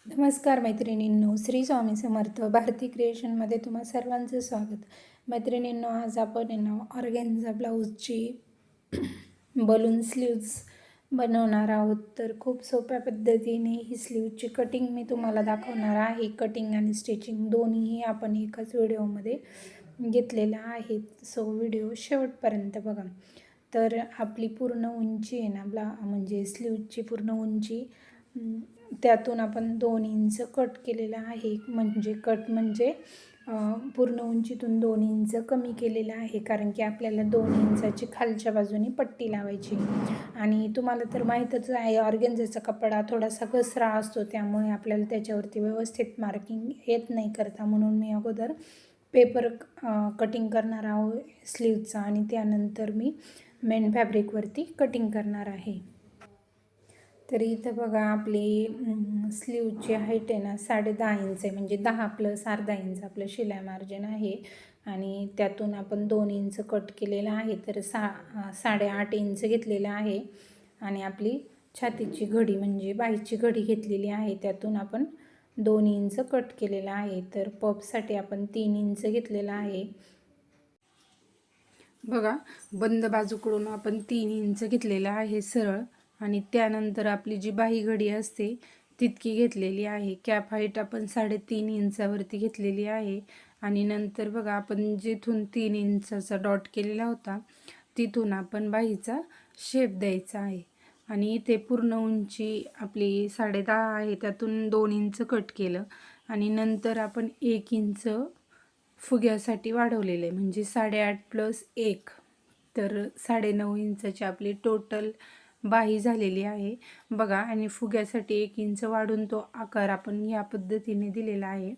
नमस्कार मैत्रिणींनो, श्री स्वामी समर्थ भारती क्रिएशनमध्ये तुम्हा सर्वांचं स्वागत. मैत्रिणींनो, आज आपण ऑर्गेन्झा ब्लाऊजची बलून स्लीव्ज बनवणार आहोत. तर खूप सोप्या पद्धतीने ही स्लीवची कटिंग मी तुम्हाला दाखवणार आहे. कटिंग आणि स्टिचिंग दोन्हीही आपण एकाच व्हिडिओमध्ये घेतलेल्या आहेत. सो व्हिडिओ शेवटपर्यंत बघा. तर आपली पूर्ण उंची आहे ना म्हणजे स्लीवची पूर्ण उंची, त्यातून आपण 2 इंच कट केलेला आहे. म्हणजे कट म्हणजे पूर्ण उंचीतून 2 इंच कमी केलेलं आहे, कारण की आपल्याला 2 इंचाची खालच्या बाजूने पट्टी लावायची. आणि तुम्हाला तर माहीतच आहे, ऑर्गेन्झाचा कपडा थोडासा घसरा असतो, त्यामुळे आपल्याला त्याच्यावरती व्यवस्थित मार्किंग येत नाही करता. म्हणून मी अगोदर पेपर कटिंग करणार आहोत स्लीवचा, आणि त्यानंतर मी मेन फॅब्रिकवरती कटिंग करणार आहे. तर इथं बघा, आपली स्लीवची हाईट आहे ना 10.5 इंच आहे. म्हणजे 10 + अर्धा इंच आपलं शिलाई मार्जिन आहे. आणि त्यातून आपण 2 इंच कट केलेला आहे. तर 8.5 इंच घेतलेलं आहे. आणि आपली छातीची घडी म्हणजे बाहीची घडी घेतलेली आहे, त्यातून आपण 2 इंच कट केलेला आहे. तर पफसाठी आपण 3 इंच घेतलेला आहे. बघा, बंद बाजूकडून आपण 3 इंच घेतलेलं आहे सरळ. आणि त्यानंतर आपली जी बाही घडी असते तितकी घेतलेली आहे. कॅप हाईट आपण 3.5 इंचावरती घेतलेली आहे. आणि नंतर बघा, आपण जिथून 3 इंचाचा डॉट केलेला होता तिथून आपण बाहीचा शेप द्यायचा आहे. आणि इथे पूर्ण उंची आपली 10.5 आहे, त्यातून 2 इंच कट केलं. आणि नंतर आपण 1 इंच फुग्यासाठी वाढवलेलं आहे, म्हणजे 8.5 + 1, तर 9.5 इंचाची आपली टोटल बाही झालेली आहे बघा. आणि फुग्यासाठी 1 इंच वाढून तो आकार आपण या पद्धतीने दिलेला आहे.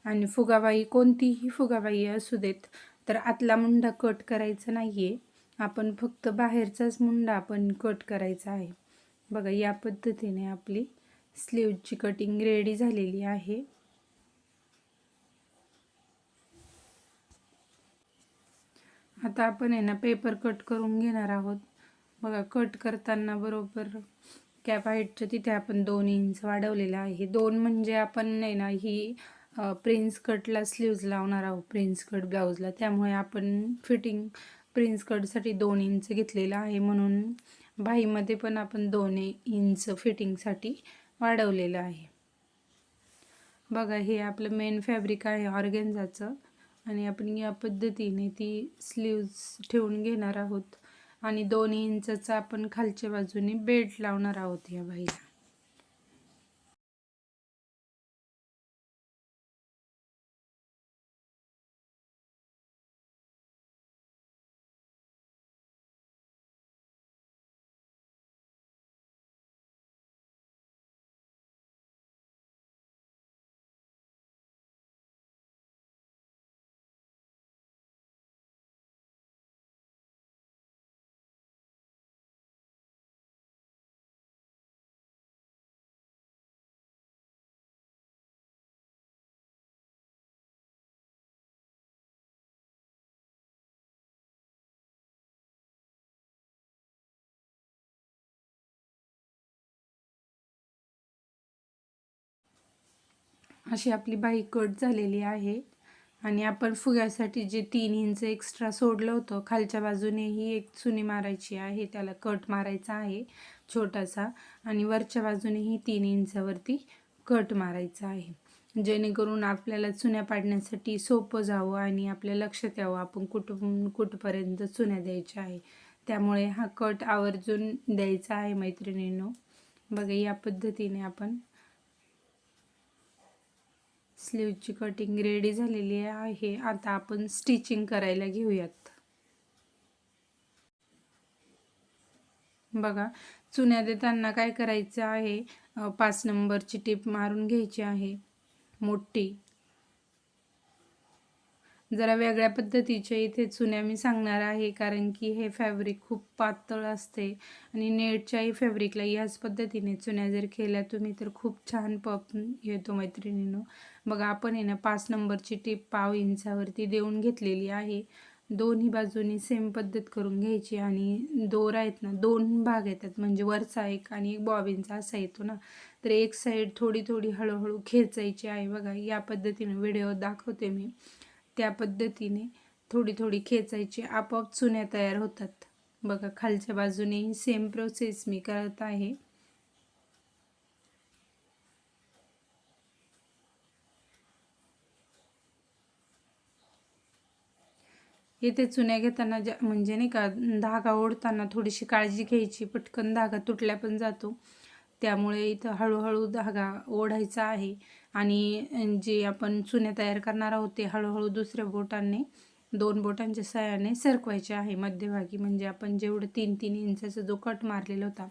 आणि फुगाबाई कोणतीही फुगाबाई असू देत, तर आतला मुंडा कट करायचा नाही आहे, आपण फक्त बाहेरचाच मुंडा आपण कट करायचा आहे. बघा, या पद्धतीने आपली स्लीवची कटिंग रेडी झालेली आहे. आता आपण पेपर कट करून घेणार आहोत. बघा, कट करताना बरोबर कॅप हाईटच्या तिथे आपण 2 इंच वाढवलेलं आहे. 2 म्हणजे आपण ही प्रिन्स कटला स्लीव्ज लावणार आहोत, प्रिन्स कट ब्लाऊजला. त्यामुळे आपण फिटिंग प्रिन्स कटसाठी 2 इंच घेतलेलं आहे. म्हणून बाहीमध्ये पण आपण 2 इंच फिटिंगसाठी वाढवलेलं आहे. बघा, हे आपलं मेन फॅब्रिक आहे ऑर्गेन्झाचं. आणि आपण या पद्धतीने ती स्लीव्ज ठेवून घेणार आहोत. आणि 2 इंचचा आपण खालच्या बाजूने बेल्ट लावणार आहोत या बाहीला. अशी आपली बाही कट झालेली आहे. आणि आपण फुग्यासाठी जे 3 इंच एक्स्ट्रा सोडलं होतं, खालच्या बाजूनेही एक चुनी मारायची आहे, त्याला कट मारायचा आहे छोटासा. आणि वरच्या बाजूनेही 3 इंचावरती कट मारायचा आहे, जेणेकरून आपल्याला चुन्या पाडण्यासाठी सोपं जावं आणि आपल्या लक्षात यावं आपण कुठपर्यंत चुन्या द्यायच्या आहे. त्यामुळे हा कट आवर्जून द्यायचा आहे मैत्रिणींनो. बघा, या पद्धतीने आपण स्लीवची कटिंग रेडी झालेली आहे. आता आपण स्टिचिंग करायला घेऊयात. बघा, चुन्या देताना काय करायचं आहे, 5 नंबरची टिप मारून घ्यायची आहे मोठी. जरा वेगळ्या पद्धतीच्या इथे चुन्या मी सांगणार आहे, कारण की हे फॅब्रिक खूप पातळ असते. आणि नेटच्याही फॅब्रिकला याच पद्धतीने चुन्या जर केल्या तुम्ही तर खूप छान पफ येतो मैत्रिणींनो. बघा, आपण 5 नंबरची टिप 1/2 इंचावरती देऊन घेतलेली आहे. दोन्ही बाजूनी सेम पद्धत करून घ्यायची आणि दोरा आहेत ना 2 भाग येतात, म्हणजे वरचा एक आणि एक बॉबिनचा असा येतो ना, तर एक साईड थोडी थोडी हळूहळू खेचायची आहे. बघा या पद्धतीने व्हिडिओ दाखवते मी, त्या पद्धतीने थोडी थोडी खेचायची, आपोआप चुन्या तयार होतात. बघा खालच्या बाजूने सेम प्रोसेस मी करत आहे. इथे चुन्या घेताना म्हणजे नाही का धागा ओढताना थोडीशी काळजी घ्यायची, पटकन धागा तुटल्या पण जातो, त्यामुळे इथं हळूहळू धागा ओढायचा आहे. आणि जे आपण चुन्या तयार करणार आहोत ते हळूहळू दुसऱ्या बोटाने 2 बोटांच्या सहाय्याने सरकवायचे आहे मध्यभागी, म्हणजे आपण जेवढं 3-3 इंचाचा जो कट मारलेला होता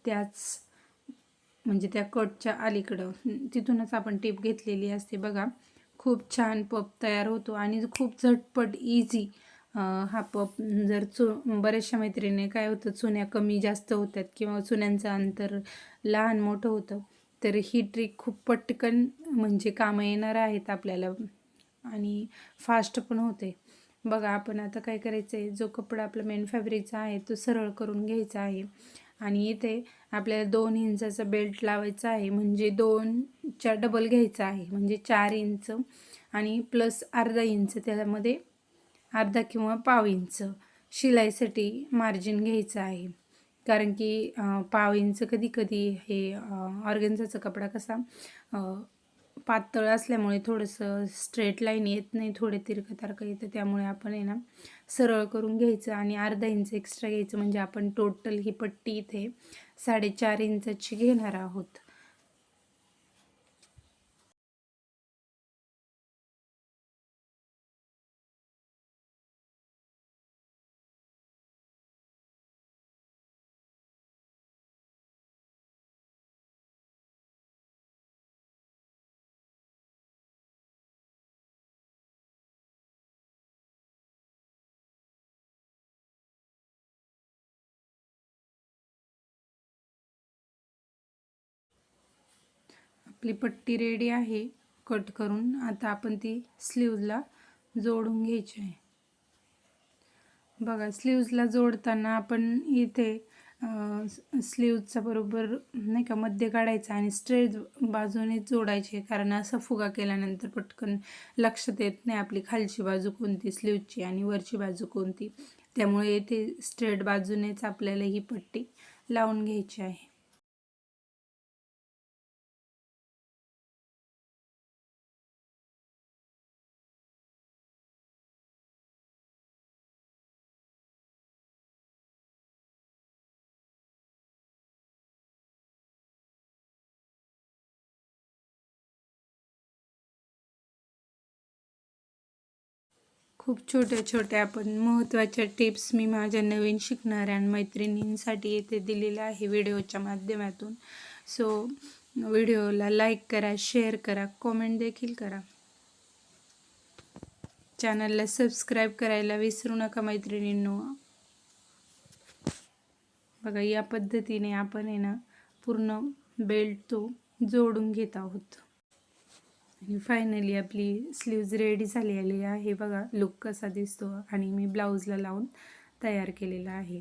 त्याच म्हणजे त्या कटच्या अलीकडं तिथूनच आपण टीप घेतलेली असते. बघा खूप छान पप तयार होतो आणि खूप झटपट इझी हा पप. जर बऱ्याचशा मैत्रिणी काय होतं चुन्या कमी जास्त होतात किंवा चुन्यांचं अंतर लहान मोठं होतं, तर ही ट्रिक खूप पटकन म्हणजे कामं येणार आहेत आपल्याला आणि फास्ट पण होते. बघा आपण आता काय करायचं आहे, जो कपडा आपला मेन फॅब्रिकचा आहे तो सरळ करून घ्यायचा आहे आणि इथे आपल्याला 2 इंचाचा बेल्ट लावायचा आहे, म्हणजे 2च्या डबल घ्यायचा आहे, म्हणजे 4 इंच आणि प्लस अर्धा इंच, त्यामध्ये अर्धा किंवा पाव इंच शिलाईसाठी मार्जिन घ्यायचं आहे. कारण की पाव इंच कधी कधी हे ऑर्गेन्झाचा कपडा कसा पातळ असल्यामुळे थोडंसं स्ट्रेट लाईन येत नाही, थोडे तिरकं तारकं येतं, त्यामुळे आपण आहे ना सरळ करून घ्यायचं आणि अर्धा इंच एक्स्ट्रा घ्यायचं, म्हणजे आपण टोटल ही पट्टी इथे 4.5 इंचाची घेणार आहोत. आपली पट्टी रेडी आहे कट करून. आता आपण ती स्लीव्जला जोडून घ्यायची आहे. बघा स्लीव्जला जोडताना आपण इथे स्लीव्जचा बरोबर नाही का मध्य काढायचा आणि स्ट्रेट बाजूने जोडायचे, कारण असा फुगा केल्यानंतर पटकन लक्षात येत नाही आपली खालची बाजू कोणती स्लीव्जची आणि वरची बाजू कोणती, त्यामुळे इथे स्ट्रेट बाजूनेच आपल्याला ही पट्टी लावून घ्यायची आहे. खूप छोट्या छोट्या पण महत्त्वाच्या टिप्स मी माझ्या नवीन शिकणाऱ्या मैत्रिणींसाठी येथे दिलेल्या आहे व्हिडिओच्या माध्यमातून. सो व्हिडिओला लाईक करा, शेअर करा, कॉमेंट देखील करा. चॅनलला सबस्क्राईब करायला विसरू नका मैत्रिणींनो. बघा या पद्धतीने आपण आहे ना पूर्ण बेल्ट तो जोडून घेत आहोत आणि फायनली आपली स्लीव्ज रेडी झालेली आहे. बघा लुक कसा दिसतो आणि मी ब्लाऊजला लावून तयार केलेला आहे.